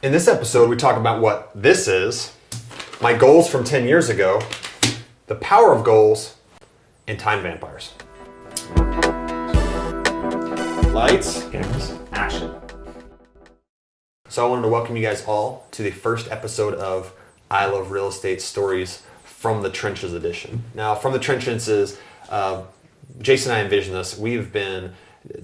In this episode, we talk about what this is, my goals from 10 years ago, the power of goals, and time vampires. Lights, Cameras, action. So I wanted to welcome you guys all to the first episode of I Love Real Estate Stories from the Trenches edition. Now, from the Trenches is, Jason and I envisioned this. We've been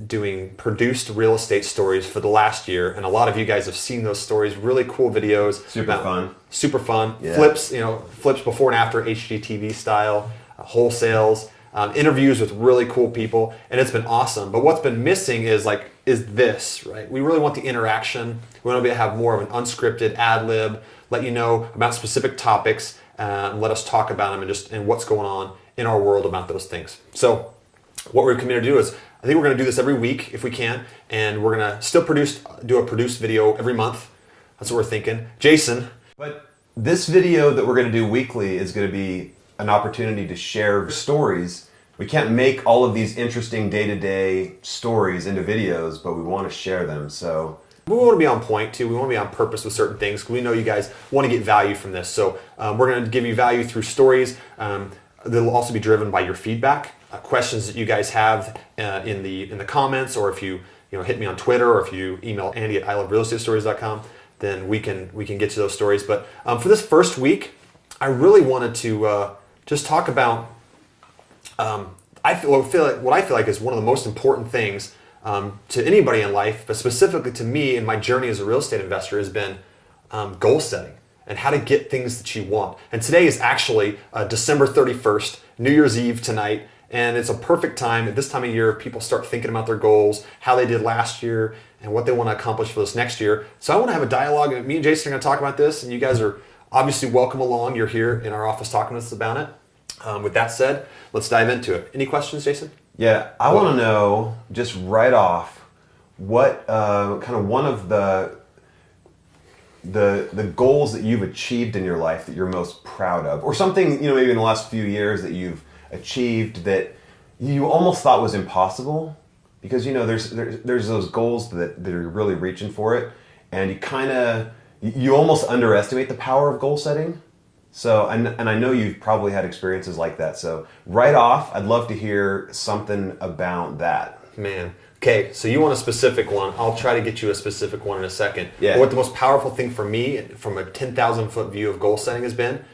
doing produced real estate stories for the last year, and a lot of you guys have seen those stories. Really cool videos. Super fun. Yeah. Flips before and after HGTV style, wholesales, interviews with really cool people, and it's been awesome. But what's been missing is this, right? We really want the interaction. We want to be able to have more of an unscripted ad lib, let you know about specific topics, and let us talk about them and what's going on in our world about those things. So what we're committed to do is, I think we're going to do this every week if we can, and we're going to still do a produced video every month. That's what we're thinking. Jason. But this video that we're going to do weekly is going to be an opportunity to share stories. We can't make all of these interesting day-to-day stories into videos, but we want to share them. So we want to be on point too. We want to be on purpose with certain things because we know you guys want to get value from this. So we're going to give you value through stories. They'll also be driven by your feedback, questions that you guys have in the comments, or if you hit me on Twitter, or if you email Andy at iloverealestatestories.com, then we can get to those stories. But for this first week, I really wanted to just talk about what I feel like is one of the most important things to anybody in life, but specifically to me in my journey as a real estate investor, has been goal setting and how to get things that you want. And today is actually December 31st, New Year's Eve tonight, and it's a perfect time. At this time of year, people start thinking about their goals, how they did last year, and what they want to accomplish for this next year. So I want to have a dialogue. Me and Jason are going to talk about this, and you guys are obviously welcome along. You're here in our office talking to us about it. With that said, let's dive into it. Any questions, Jason? yeah, I want to know just right off what kind of one of the goals that you've achieved in your life that you're most proud of, or something maybe in the last few years that you've achieved that you almost thought was impossible, because there's those goals that are really reaching for it, and you almost underestimate the power of goal setting. So and I know you've probably had experiences like that. So right off, I'd love to hear something about that. Man. Okay, so you want a specific one. I'll try to get you a specific one in a second. Yeah. But what the most powerful thing for me, from a 10,000 foot view of goal setting, has been,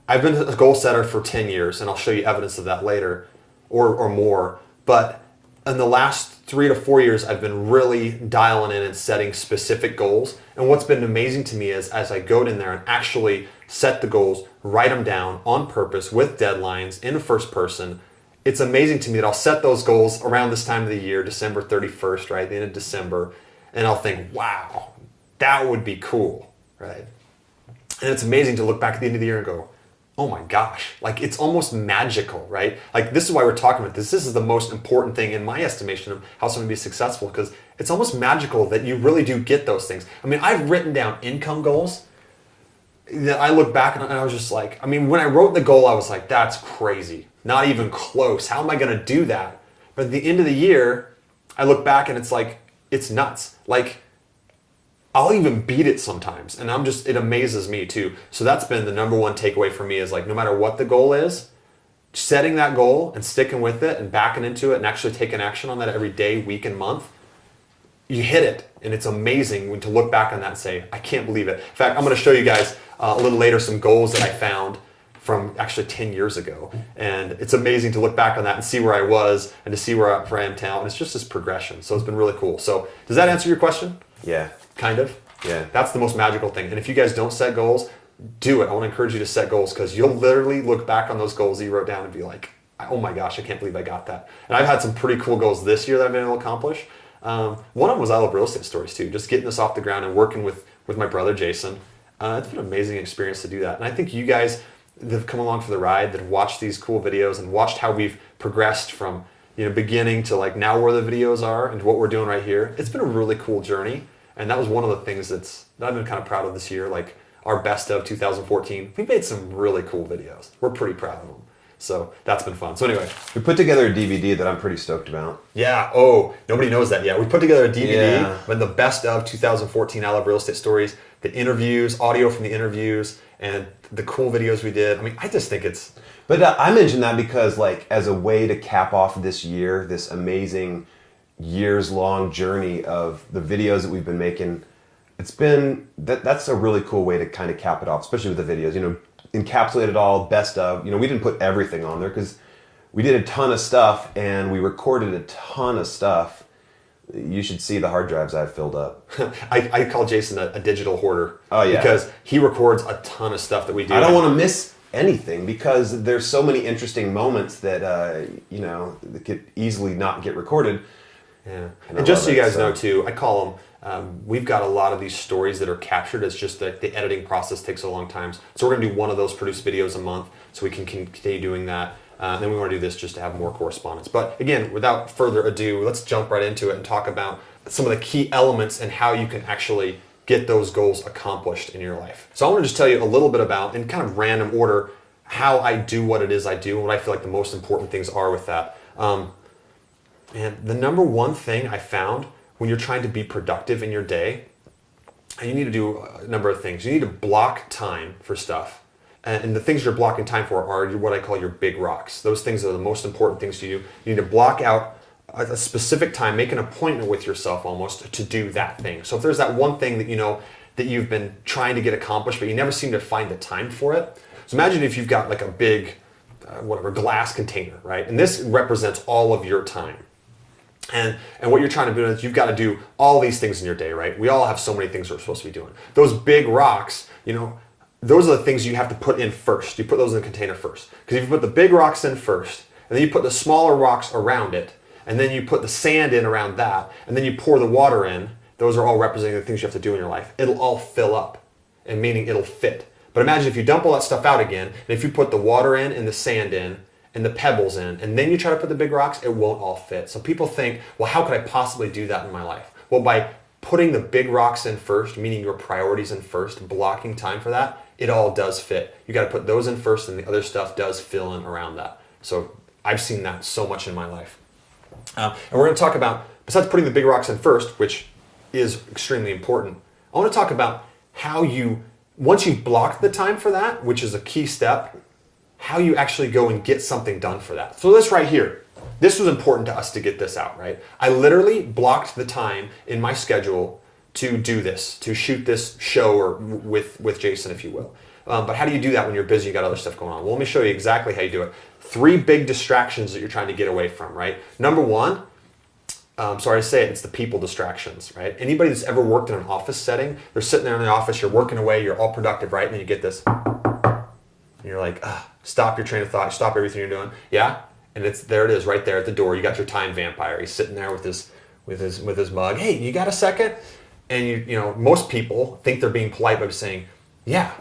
I've been a goal setter for 10 years, and I'll show you evidence of that later, or more. But in the last 3 to 4 years, I've been really dialing in and setting specific goals. And what's been amazing to me is, as I go in there and actually set the goals, write them down on purpose with deadlines in the first person, it's amazing to me that I'll set those goals around this time of the year, December 31st, right, the end of December, and I'll think, wow, that would be cool, right? And it's amazing to look back at the end of the year and go, oh my gosh, it's almost magical, right? This is why we're talking about this. This is the most important thing in my estimation of how someone can be successful, because it's almost magical that you really do get those things. I mean, I've written down income goals that I look back and I was just like, when I wrote the goal, I was like, that's crazy. Not even close. How am I going to do that? But at the end of the year, I look back and it's like, it's nuts. I'll even beat it sometimes. And it amazes me too. So that's been the number one takeaway for me, is no matter what the goal is, setting that goal and sticking with it and backing into it and actually taking action on that every day, week, and month, you hit it. And it's amazing to look back on that and say, I can't believe it. In fact, I'm going to show you guys a little later some goals that I found from actually 10 years ago. And it's amazing to look back on that and see where I was and to see where I am now. And it's just this progression. So it's been really cool. So does that answer your question? Yeah. Kind of? Yeah. That's the most magical thing. And if you guys don't set goals, do it. I want to encourage you to set goals, because you'll literally look back on those goals that you wrote down and be like, oh my gosh, I can't believe I got that. And I've had some pretty cool goals this year that I've been able to accomplish. One of them was I Love Real Estate Stories too. Just getting this off the ground and working with my brother, Jason. It's been an amazing experience to do that. And I think you guys that have come along for the ride, that have watched these cool videos and watched how we've progressed from beginning to now where the videos are and what we're doing right here. It's been a really cool journey. And that was one of the things that I've been kind of proud of this year. Our best of 2014, we made some really cool videos. We're pretty proud of them. So that's been fun. So anyway. We put together a DVD that I'm pretty stoked about. Yeah. Oh, nobody knows that yet. We put together a DVD Yeah. the best of 2014 I Love Real Estate Stories, the interviews, audio from the interviews, and the cool videos we did. I mean, I just think it's... But I mentioned that because, like, as a way to cap off this year, this amazing years-long journey of the videos that we've been making, it's been... That's a really cool way to kind of cap it off, especially with the videos. You know, encapsulate it all, best of. You know, we didn't put everything on there because we did a ton of stuff and we recorded a ton of stuff. You should see the hard drives I've filled up. I call Jason a digital hoarder. Oh, yeah. Because he records a ton of stuff that we do. I don't want to miss anything because there's so many interesting moments that, you know, that could easily not get recorded. Yeah. And just so you guys know, too, I call them, we've got a lot of these stories that are captured. It's just that the editing process takes a long time. So we're going to do one of those produced videos a month so we can continue doing that. And then we want to do this just to have more correspondence. But again, without further ado, let's jump right into it and talk about some of the key elements and how you can actually get those goals accomplished in your life. So I want to just tell you a little bit about, in kind of random order, how I do what it is I do and what I feel like the most important things are with that. And the number one thing I found when you're trying to be productive in your day, you need to do a number of things. You need to block time for stuff. And the things you're blocking time for are what I call your big rocks. Those things are the most important things to you. You need to block out a specific time, make an appointment with yourself almost to do that thing. So if there's that one thing that you know that you've been trying to get accomplished, but you never seem to find the time for it. So imagine if you've got like a big, glass container, right? And this represents all of your time. And what you're trying to do is you've got to do all these things in your day, right? We all have so many things we're supposed to be doing. Those big rocks, you know, those are the things you have to put in first. You put those in the container first. Because if you put the big rocks in first, and then you put the smaller rocks around it, and then you put the sand in around that, and then you pour the water in, those are all representing the things you have to do in your life. It'll all fill up, and meaning it'll fit. But imagine if you dump all that stuff out again, and if you put the water in and the sand in, and the pebbles in, and then you try to put the big rocks, it won't all fit. So people think, well, how could I possibly do that in my life? Well, by putting the big rocks in first, meaning your priorities in first, blocking time for that, it all does fit. You got to put those in first, and the other stuff does fill in around that. So I've seen that so much in my life. And we're going to talk about, besides putting the big rocks in first, which is extremely important, I want to talk about how you, once you've blocked the time for that, which is a key step, how you actually go and get something done for that. So this right here, this was important to us to get this out, right? I literally blocked the time in my schedule to do this, to shoot this show or with Jason, if you will. But how do you do that when you're busy, you got other stuff going on? Well, let me show you exactly how you do it. 3 big distractions that you're trying to get away from, right? Number one, sorry to say it, it's the people distractions, right? Anybody that's ever worked in an office setting, they're sitting there in the office, you're working away, you're all productive, right? And then you get this, and you're like, stop your train of thought, stop everything you're doing. Yeah? And there it is, right there at the door. You got your time vampire. He's sitting there with his mug. Hey, you got a second? And you know, most people think they're being polite by just saying, yeah,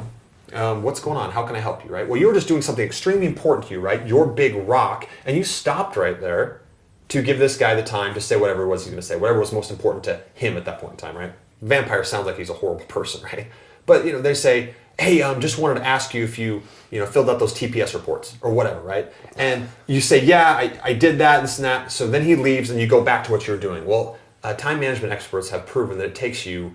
what's going on? How can I help you, right? Well, you were just doing something extremely important to you, right? Your big rock, and you stopped right there to give this guy the time to say whatever it was he's going to say, whatever was most important to him at that point in time, right? Vampire sounds like he's a horrible person, right? But you know, they say, hey, just wanted to ask you if you filled out those TPS reports or whatever, right? And you say, yeah, I did that, this and that. So then he leaves and you go back to what you were doing. Well, time management experts have proven that it takes you,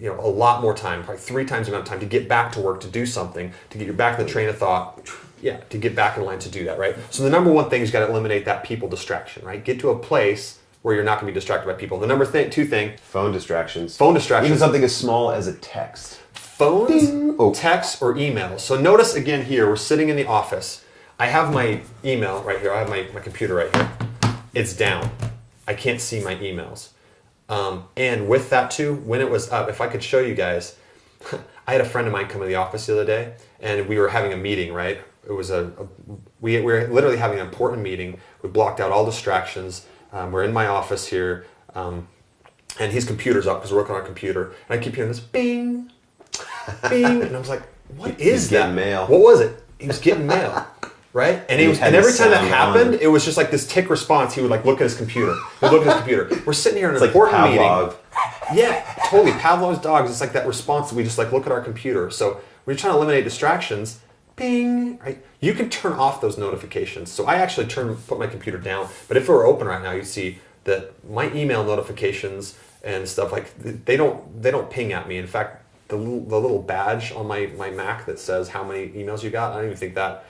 a lot more time, probably 3 times the amount of time to get back to work, to do something, to get you back in the train of thought, to get back in line to do that, right? So the number one thing is you got to eliminate that people distraction, right? Get to a place where you're not going to be distracted by people. The number 2 thing. Phone distractions. Even something as small as a text. Phones, texts, or emails. So notice again here, we're sitting in the office. I have my email right here. I have my computer right here. It's down. I can't see my emails. And with that too, when it was up, if I could show you guys, I had a friend of mine come in the office the other day, and we were having a meeting, right? It was we were literally having an important meeting. We blocked out all distractions. We're in my office here, and his computer's up because we're working on our computer. And I keep hearing this bing, bing, and I was like, "What is that?" Getting mail. What was it? He was getting mail, right? And and every time that happened, it was just like this tick response. He would like look at his computer. He'd look at his computer. We're sitting here in an important meeting. Yeah, totally. Pavlov's dogs. It's like that response that we just like look at our computer. So we're trying to eliminate distractions. ping, right? You can turn off those notifications. So I actually put my computer down, but if it were open right now, you'd see that my email notifications and stuff, like, they don't ping at me. In fact, the little badge on my Mac that says how many emails you got, I don't even think that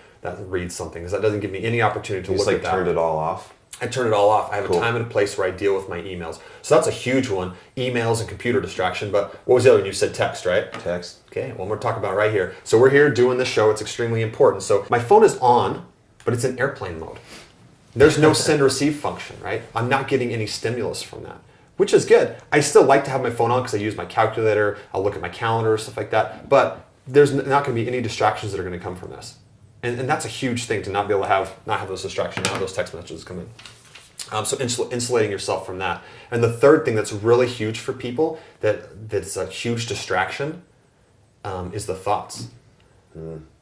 reads something, because that doesn't give me any opportunity to look at that. Turned it all off? I turn it all off. I have Cool. a time and a place where I deal with my emails. So that's a huge one, emails and computer distraction. But what was the other one? You said text, right? Text. Okay, well, we're talking about right here. So we're here doing this show. It's extremely important. So my phone is on, but it's in airplane mode. There's no send receive function, right? I'm not getting any stimulus from that, which is good. I still like to have my phone on because I use my calculator. I'll look at my calendar, stuff like that. But there's not going to be any distractions that are going to come from this. And that's a huge thing, to not be able to not have those distractions, not have those text messages come in. So insulating yourself from that. And the third thing that's really huge for people that's a huge distraction is the thoughts.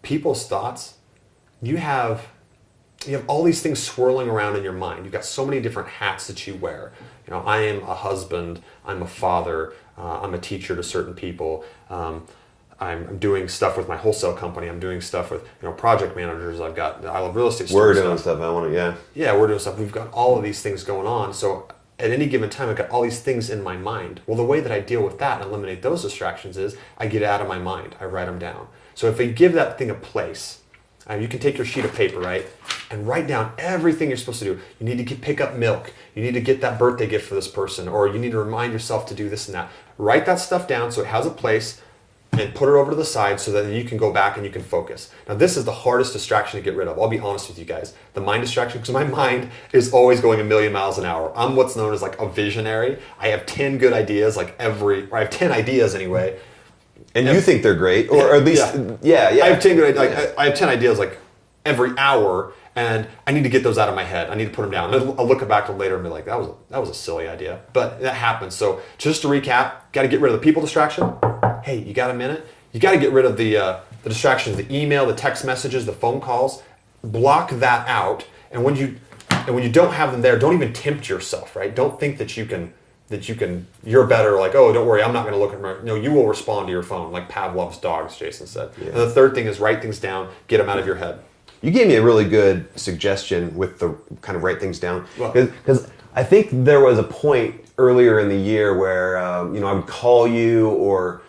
People's thoughts. You have all these things swirling around in your mind. You've got so many different hats that you wear. I am a husband. I'm a father. I'm a teacher to certain people. I'm doing stuff with my wholesale company. I'm doing stuff with project managers. I love real estate. We're doing stuff. Yeah, we're doing stuff. We've got all of these things going on. So at any given time, I've got all these things in my mind. Well, the way that I deal with that and eliminate those distractions is I get it out of my mind. I write them down. So if you give that thing a place, you can take your sheet of paper, right, and write down everything you're supposed to do. You need to pick up milk. You need to get that birthday gift for this person, or you need to remind yourself to do this and that. Write that stuff down so it has a place, and put it over to the side so that you can go back and you can focus. Now, this is the hardest distraction to get rid of. I'll be honest with you guys. The mind distraction, because my mind is always going a million miles an hour. I'm what's known as like a visionary. I have 10 good ideas, or I have 10 ideas anyway. And you think they're great, or at least, yeah. I have 10 good ideas. I have 10 ideas like every hour, and I need to get those out of my head. I need to put them down. I'll look back to later and be like, that was a silly idea. But that happens. So just to recap, got to get rid of the people distraction. Hey, you got a minute? You got to get rid of the distractions, the email, the text messages, the phone calls. Block that out. And when you don't have them there, don't even tempt yourself, right? Don't think that you're better, like, oh, don't worry, I'm not going to look at my... No, you will respond to your phone, like Pavlov's dogs, Jason said. Yeah. And the third thing is write things down, get them out of your head. You gave me a really good suggestion with the kind of write things down. Because I think there was a point earlier in the year where, I would call you or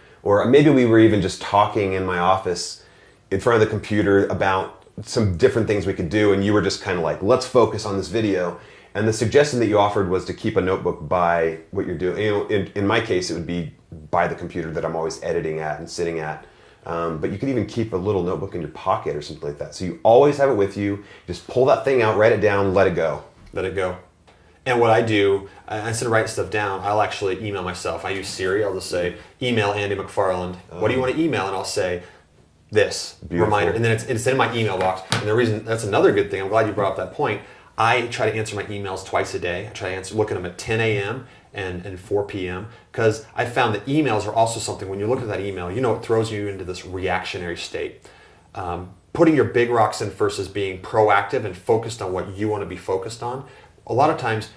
maybe we were even just talking in my office in front of the computer about some different things we could do, and you were just kind of like, let's focus on this video. And the suggestion that you offered was to keep a notebook by what you're doing. In my case, it would be by the computer that I'm always editing at and sitting at. But you could even keep a little notebook in your pocket or something like that. So you always have it with you. Just pull that thing out, write it down, let it go. Let it go. And what I do, instead of writing stuff down, I'll actually email myself. I use Siri. I'll just say, email Andy McFarland. What do you want to email? And I'll say, this, beautiful. Reminder. And then it's in my email box. And the reason, that's another good thing, I'm glad you brought up that point. I try to answer my emails twice a day. I try to look at them at 10 a.m. and 4 p.m. because I found that emails are also something, when you look at that email, it throws you into this reactionary state. Putting your big rocks in first is being proactive and focused on what you want to be focused on. A lot of times,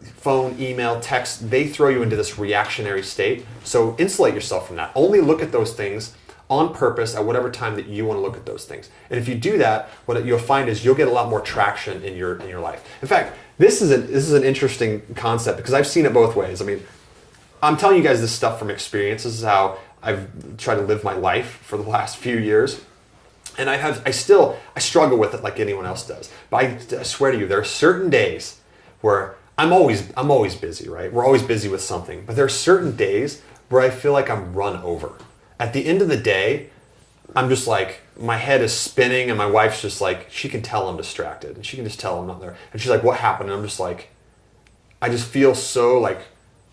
phone, email, text, they throw you into this reactionary state. So insulate yourself from that. Only look at those things on purpose at whatever time that you want to look at those things. And if you do that, what you'll find is you'll get a lot more traction in your life. In fact, this is an interesting concept because I've seen it both ways. I mean, I'm telling you guys this stuff from experience. This is how I've tried to live my life for the last few years. And I struggle with it like anyone else does. But I swear to you, there are certain days where I'm always busy, right? We're always busy with something. But there are certain days where I feel like I'm run over. At the end of the day, I'm just like, my head is spinning and my wife's just like, she can tell I'm distracted. And she can just tell I'm not there. And she's like, what happened? And I'm just like, I just feel so like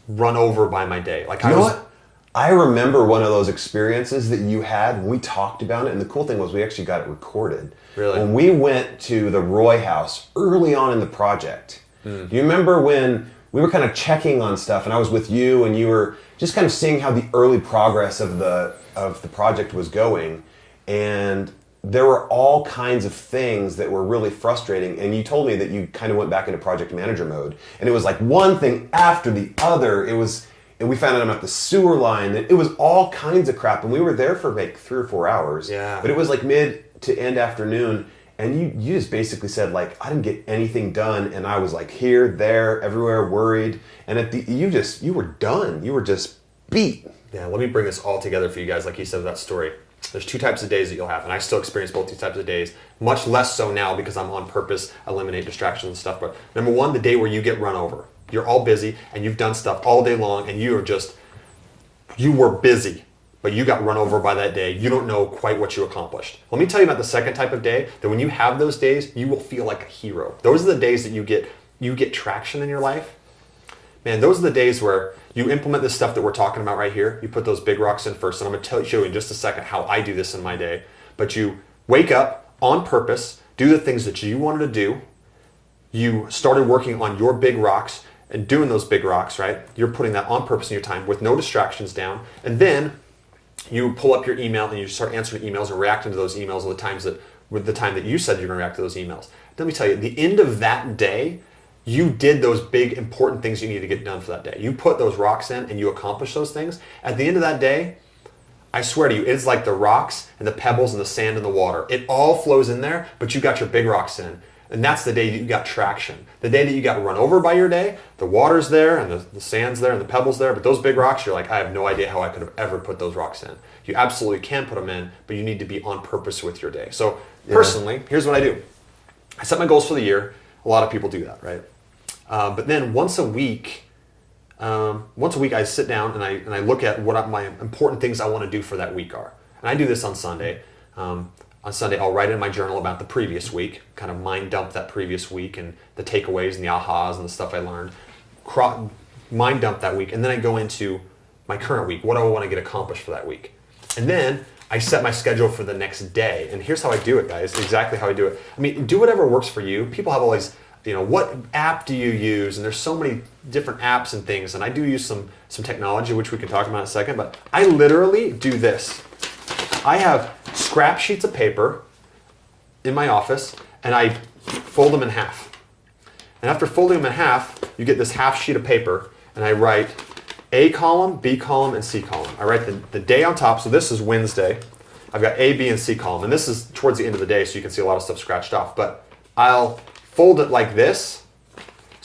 run over by my day. Like what? I remember one of those experiences that you had when we talked about it. And the cool thing was we actually got it recorded. Really? When we went to the Roy house early on in the project. Do you remember when we were kind of checking on stuff and I was with you and you were just kind of seeing how the early progress of the project was going, and there were all kinds of things that were really frustrating, and you told me that you kind of went back into project manager mode, and it was like one thing after the other. And we found out about the sewer line, that it was all kinds of crap, and we were there for like 3 or 4 hours. Yeah. But it was like mid to end afternoon, and you just basically said, like, I didn't get anything done, and I was like here, there, everywhere, worried, and you were done. You were just beat. Yeah, let me bring this all together for you guys, like you said, that story. There's 2 types of days that you'll have, and I still experience both these types of days, much less so now because I'm on purpose, eliminate distractions and stuff. But number 1, the day where you get run over. You're all busy, and you've done stuff all day long, and you were busy, but you got run over by that day. You don't know quite what you accomplished. Let me tell you about the second type of day, that when you have those days, you will feel like a hero. Those are the days that you get traction in your life. Man, those are the days where you implement this stuff that we're talking about right here. You put those big rocks in first, and I'm going to show you in just a second how I do this in my day. But you wake up on purpose, do the things that you wanted to do. You started working on your big rocks and doing those big rocks, right? You're putting that on purpose in your time with no distractions down. And then you pull up your email and you start answering emails and reacting to those emails with the time that you said you're going to react to those emails. Let me tell you, at the end of that day, you did those big important things you need to get done for that day. You put those rocks in and you accomplished those things. At the end of that day, I swear to you, it's like the rocks and the pebbles and the sand and the water. It all flows in there, but you got your big rocks in. And that's the day that you got traction. The day that you got run over by your day, the water's there and the sand's there and the pebble's there, but those big rocks, you're like, I have no idea how I could have ever put those rocks in. You absolutely can put them in, but you need to be on purpose with your day. So personally, here's what I do. I set my goals for the year. A lot of people do that, right? But then once a week I sit down and I look at what my important things I want to do for that week are. And I do this on Sunday. On Sunday, I'll write in my journal about the previous week, kind of mind dump that previous week and the takeaways and the ahas and the stuff I learned. Mind dump that week, and then I go into my current week. What do I want to get accomplished for that week? And then I set my schedule for the next day. And here's how I do it, guys. Exactly how I do it. I mean, do whatever works for you. People have all these, what app do you use? And there's so many different apps and things. And I do use some technology, which we can talk about in a second. But I literally do this. I have scrap sheets of paper in my office, and I fold them in half. And after folding them in half, you get this half sheet of paper, and I write A column, B column, and C column. I write the day on top, so this is Wednesday. I've got A, B, and C column, and this is towards the end of the day, so you can see a lot of stuff scratched off. But I'll fold it like this,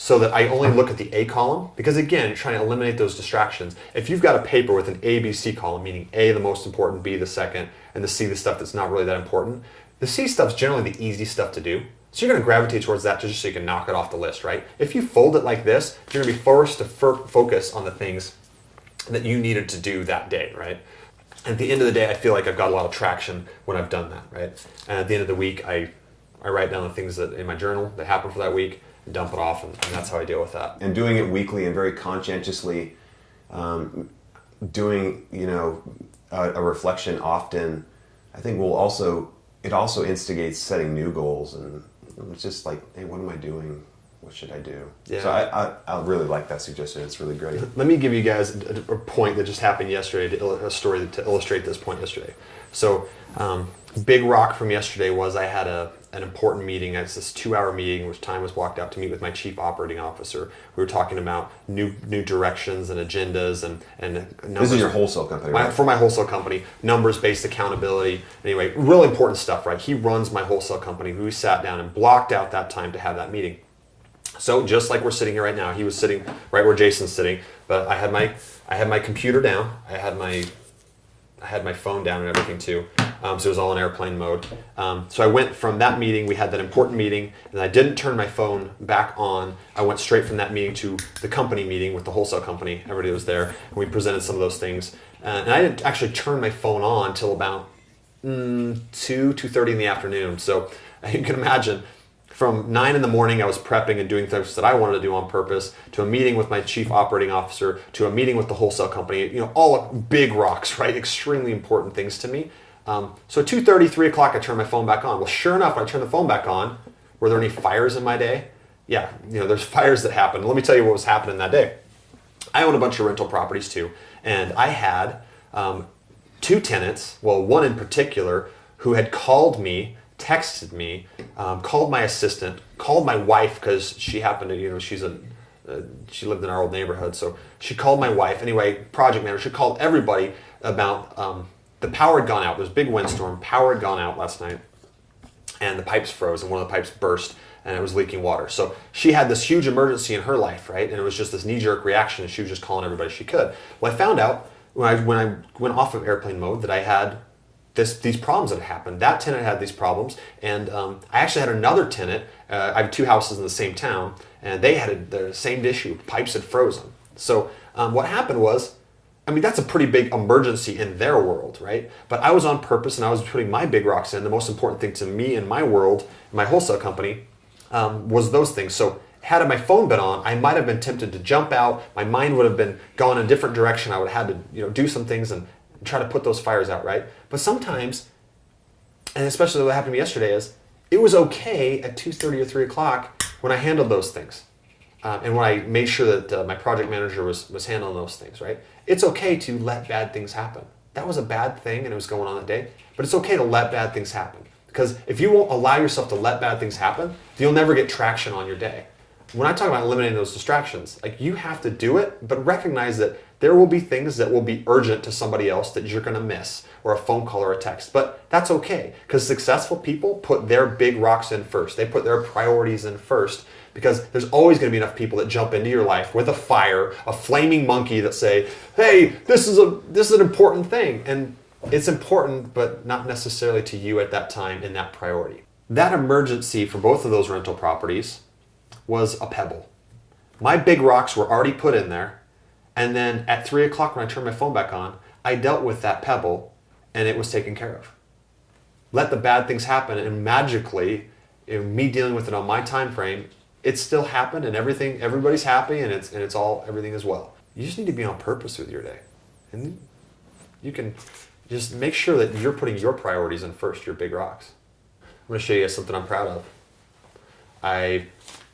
so that I only look at the A column, because again, you're trying to eliminate those distractions. If you've got a paper with an A, B, C column, meaning A the most important, B the second, and the C the stuff that's not really that important, the C stuff's generally the easy stuff to do. So you're going to gravitate towards that just so you can knock it off the list, right? If you fold it like this, you're going to be forced to focus on the things that you needed to do that day, right? And at the end of the day, I feel like I've got a lot of traction when I've done that, right? And at the end of the week, I write down the things that in my journal that happened for that week, dump it off, and that's how I deal with that. And doing it weekly and very conscientiously, doing a reflection often, I think it also instigates setting new goals, and it's just like, hey, what am I doing? What should I do? Yeah. So I really like that suggestion. It's really great. Let me give you guys a point that just happened yesterday, a story to illustrate this point yesterday. So big rock from yesterday was I had an important meeting. It's this 2-hour meeting, which time was blocked out to meet with my chief operating officer. We were talking about new directions and agendas and numbers. This is your wholesale company, right? For my wholesale company, numbers-based accountability. Anyway, really important stuff, right? He runs my wholesale company. We sat down and blocked out that time to have that meeting. So just like we're sitting here right now, he was sitting right where Jason's sitting, but I had my computer down. I had my phone down and everything too. So it was all in airplane mode. So I went from that meeting, we had that important meeting, and I didn't turn my phone back on. I went straight from that meeting to the company meeting with the wholesale company. Everybody was there, and we presented some of those things. And I didn't actually turn my phone on until about 2:30 in the afternoon. So you can imagine, from 9 in the morning, I was prepping and doing things that I wanted to do on purpose, to a meeting with my chief operating officer, to a meeting with the wholesale company, all big rocks, right? Extremely important things to me. So 2:30, 3 o'clock, I turned my phone back on. Well, sure enough, when I turned the phone back on, were there any fires in my day? Yeah, there's fires that happened. Let me tell you what was happening that day. I own a bunch of rental properties too, and I had 2 tenants, well, one in particular, who had called me, texted me, called my assistant, called my wife, because she happened to, she lived in our old neighborhood, so she called my wife. Anyway, project manager, she called everybody about the power had gone out. There was a big windstorm. Power had gone out last night. and the pipes froze, and one of the pipes burst, and it was leaking water. So she had this huge emergency in her life, right? And it was just this knee-jerk reaction, and she was just calling everybody she could. Well, I found out when I went off of airplane mode that I had these problems that happened. That tenant had these problems, and I actually had another tenant. I have 2 houses in the same town, and they had the same issue. Pipes had frozen. So what happened was, I mean, that's a pretty big emergency in their world, right? But I was on purpose, and I was putting my big rocks in. The most important thing to me in my world, my wholesale company, was those things. So had my phone been on, I might have been tempted to jump out. My mind would have been gone in a different direction. I would have had to, do some things and try to put those fires out, right? But sometimes, and especially what happened to me yesterday, is it was okay at 2:30 or 3 o'clock when I handled those things. And when I made sure that my project manager was handling those things, right? It's okay to let bad things happen. That was a bad thing and it was going on that day, but it's okay to let bad things happen. Because if you won't allow yourself to let bad things happen, you'll never get traction on your day. When I talk about eliminating those distractions, like, you have to do it, but recognize that there will be things that will be urgent to somebody else that you're going to miss, or a phone call or a text. But that's okay, because successful people put their big rocks in first. They put their priorities in first, because there's always going to be enough people that jump into your life with a fire, a flaming monkey, that say, hey, this is an important thing. And it's important, but not necessarily to you at that time in that priority. That emergency for both of those rental properties was a pebble. My big rocks were already put in there, and then at 3 o'clock when I turned my phone back on, I dealt with that pebble, and it was taken care of. Let the bad things happen, and magically, me dealing with it on my time frame, it still happened, and everybody's happy, and everything is well. You just need to be on purpose with your day, and you can just make sure that you're putting your priorities in first, your big rocks. I'm going to show you guys something I'm proud of.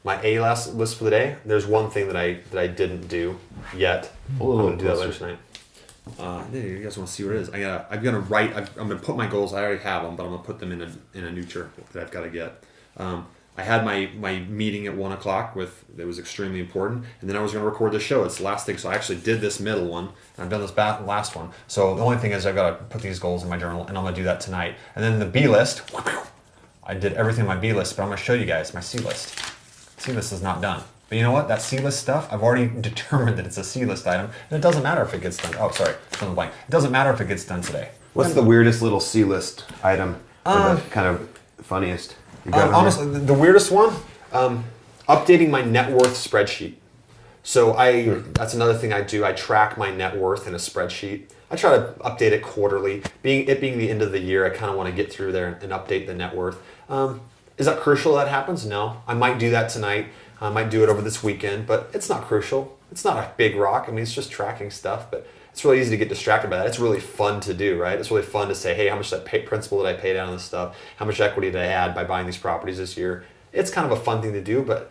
My list for the day, there's one thing that I didn't do yet. I'm going to do that later tonight. You guys want to see what it is? I'm going to put my goals. I already have them, but I'm going to put them in a new checkbook that I've got to get. I had my meeting at 1 o'clock that was extremely important, and then I was going to record the show. It's the last thing, so I actually did this middle one, and I've done this last one. So the only thing is I've got to put these goals in my journal, and I'm going to do that tonight. And then the B list, I did everything on my B list, but I'm going to show you guys my C list. C list is not done. But you know what? That C list stuff, I've already determined that it's a C list item, and it doesn't matter if it gets done. Oh, sorry, fill in the blank. It doesn't matter if it gets done today. What's the weirdest little C list item? Or the kind of funniest? Honestly, the weirdest one, updating my net worth spreadsheet. So that's another thing I do. I track my net worth in a spreadsheet. I try to update it quarterly. Being the end of the year, I kind of want to get through there and update the net worth. Is that crucial that happens? No. I might do that tonight. I might do it over this weekend, but it's not crucial. It's not a big rock. I mean, it's just tracking stuff, but it's really easy to get distracted by that. It's really fun to do, right? It's really fun to say, hey, how much principal did I pay down on this stuff? How much equity did I add by buying these properties this year? It's kind of a fun thing to do, but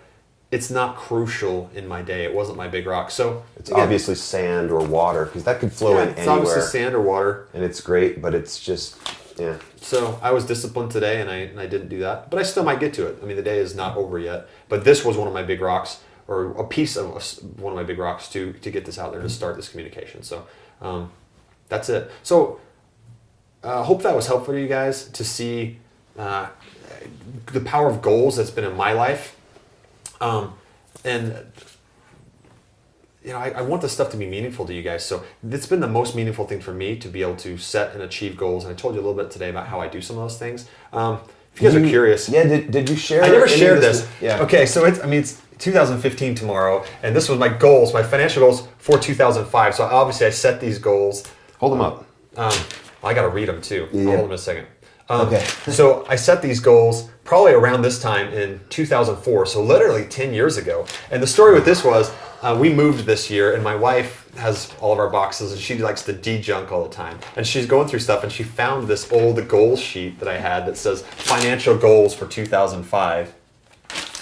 it's not crucial in my day. It wasn't my big rock. So it's obviously sand or water, because that could flow in anywhere. It's obviously sand or water. And it's great, but it's just, yeah. So I was disciplined today, and I didn't do that. But I still might get to it. I mean, the day is not over yet. But this was one of my big rocks, or a piece of one of my big rocks to get this out there, to start this communication. So that's it. So hope that was helpful to you guys to see the power of goals that's been in my life. And I want this stuff to be meaningful to you guys. So it's been the most meaningful thing for me to be able to set and achieve goals. And I told you a little bit today about how I do some of those things. If you guys are curious. Yeah, did you share? I never shared this. Yeah. Okay, so it's 2015 tomorrow, and this was my goals, my financial goals for 2005. So obviously I set these goals. Hold them up. I got to read them too. Yeah. I'll hold them in a second. Okay. So I set these goals probably around this time in 2004, so literally 10 years ago. And the story with this was, we moved this year, and my wife has all of our boxes, and she likes to de-junk all the time. And she's going through stuff, and she found this old goal sheet that I had that says financial goals for 2005.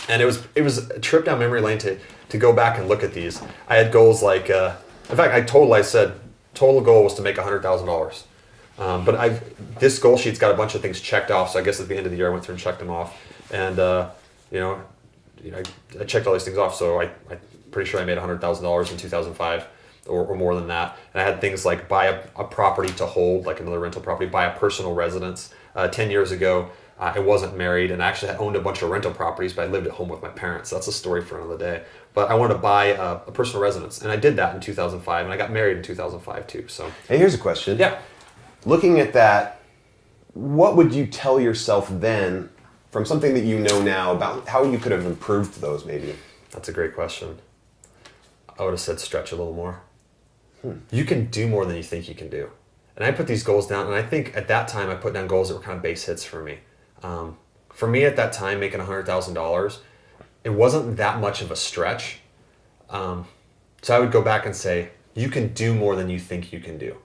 And it was a trip down memory lane to go back and look at these. I had goals like, in fact, I said total goal was to make $100,000. But this goal sheet's got a bunch of things checked off. So I guess at the end of the year I went through and checked them off, and I checked all these things off. So I'm pretty sure I made $100,000 in 2005, or more than that. And I had things like buy a property to hold, like another rental property, buy a personal residence. 10 years ago, I wasn't married, and I actually owned a bunch of rental properties, but I lived at home with my parents. That's a story for another day. But I wanted to buy a personal residence, and I did that in 2005, and I got married in 2005 too. So, Hey, here's a question. yeah. Looking at that, what would you tell yourself then from something that you know now about how you could have improved those maybe? That's a great question. I would have said stretch a little more. You can do more than you think you can do. And I put these goals down, and I think at that time I put down goals that were kind of base hits for me. For me at that time, making $100,000, it wasn't that much of a stretch. So I would go back and say, you can do more than you think you can do.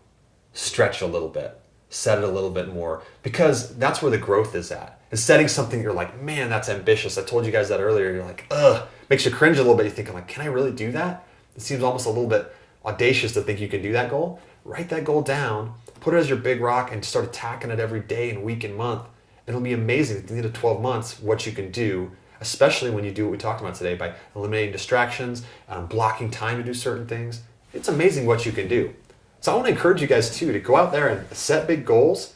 Stretch a little bit. Set it a little bit more. Because that's where the growth is at. Is setting something you're like, man, that's ambitious. I told you guys that earlier. You're like, ugh. Makes you cringe a little bit. You're thinking like, can I really do that? It seems almost a little bit audacious to think you can do that goal. Write that goal down. Put it as your big rock and start attacking it every day and week and month. It'll be amazing at the end of 12 months what you can do, especially when you do what we talked about today by eliminating distractions, blocking time to do certain things. It's amazing what you can do. So I want to encourage you guys too to go out there and set big goals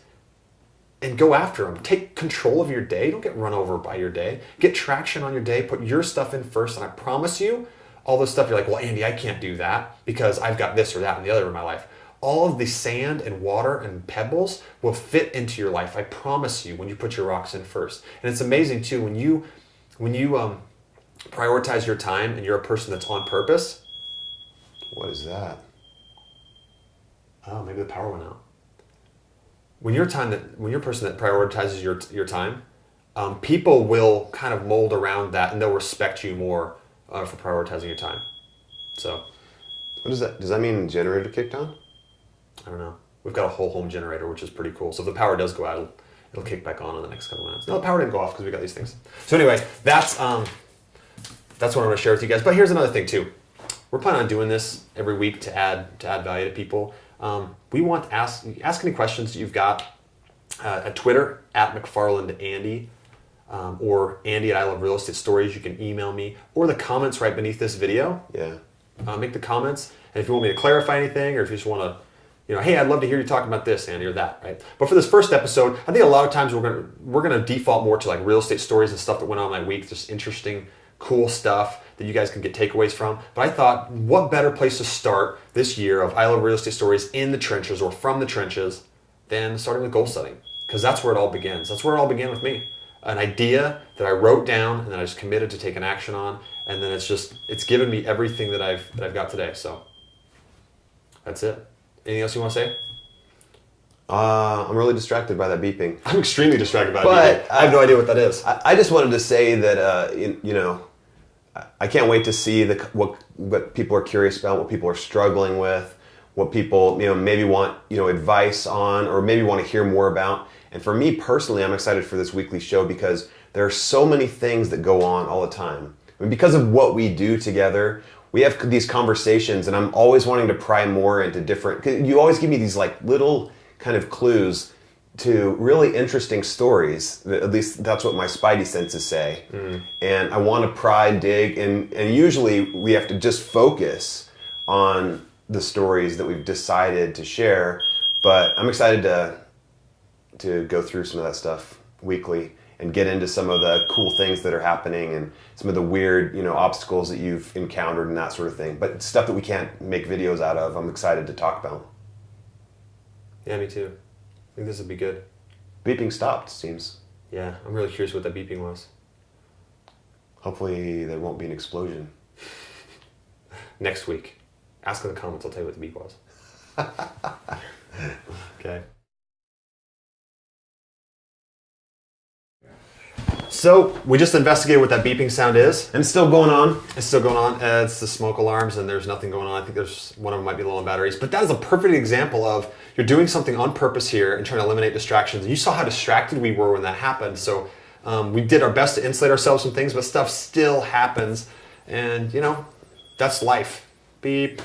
and go after them. Take control of your day. Don't get run over by your day. Get traction on your day. Put your stuff in first. And I promise you, all this stuff you're like, well, Andy, I can't do that because I've got this or that and the other in my life. All of the sand and water and pebbles will fit into your life. I promise you when you put your rocks in first. And it's amazing too, when you prioritize your time and you're a person that's on purpose. What is that? Oh, maybe the power went out. When you're a person that prioritizes your time, people will kind of mold around that and they'll respect you more for prioritizing your time. So, What is that? Does that mean generator kicked on? I don't know. We've got a whole home generator, which is pretty cool. So if the power does go out, it'll kick back on in the next couple minutes. No, the power didn't go off because we got these things. So anyway, that's what I'm going to share with you guys. But here's another thing too. We're planning on doing this every week to add value to people. We want to ask any questions that you've got at Twitter at McFarland Andy or Andy at I Love Real Estate Stories. You can email me or the comments right beneath this video. Yeah. Make the comments, and if you want me to clarify anything, or if you just want to, hey, I'd love to hear you talk about this, Andy, or that, right? But for this first episode, I think a lot of times we're gonna default more to like real estate stories and stuff that went on my week, just interesting, cool stuff that you guys can get takeaways from. But I thought, what better place to start this year of I Love Real Estate Stories in the trenches or from the trenches than starting with goal setting, because that's where it all begins. That's where it all began with me. An idea that I wrote down and then I just committed to taking action on, and then it's given me everything that I've got today. So that's it. Anything else you want to say? I'm really distracted by that beeping. I'm extremely distracted by But it. I have no idea what that is. I just wanted to say that I can't wait to see what people are curious about, what people are struggling with, what people maybe want advice on, or maybe want to hear more about. And for me personally, I'm excited for this weekly show because there are so many things that go on all the time. I mean, because of what we do together, we have these conversations, and I'm always wanting to pry more into different. 'Cause you always give me these like little kind of clues to really interesting stories. At least that's what my spidey senses say. And I want to pry, dig, and usually we have to just focus on the stories that we've decided to share. But I'm excited to go through some of that stuff weekly and get into some of the cool things that are happening and some of the weird, obstacles that you've encountered and that sort of thing. But stuff that we can't make videos out of, I'm excited to talk about. Yeah, me too. I think this would be good. Beeping stopped, seems. Yeah, I'm really curious what that beeping was. Hopefully there won't be an explosion. Next week. Ask in the comments, I'll tell you what the beep was. Okay. So we just investigated what that beeping sound is. And it's still going on. It's still going on. It's the smoke alarms, and there's nothing going on. I think there's one of them might be low on batteries. But that is a perfect example of you're doing something on purpose here and trying to eliminate distractions. And you saw how distracted we were when that happened. So we did our best to insulate ourselves from things, but stuff still happens. And, that's life. Beep.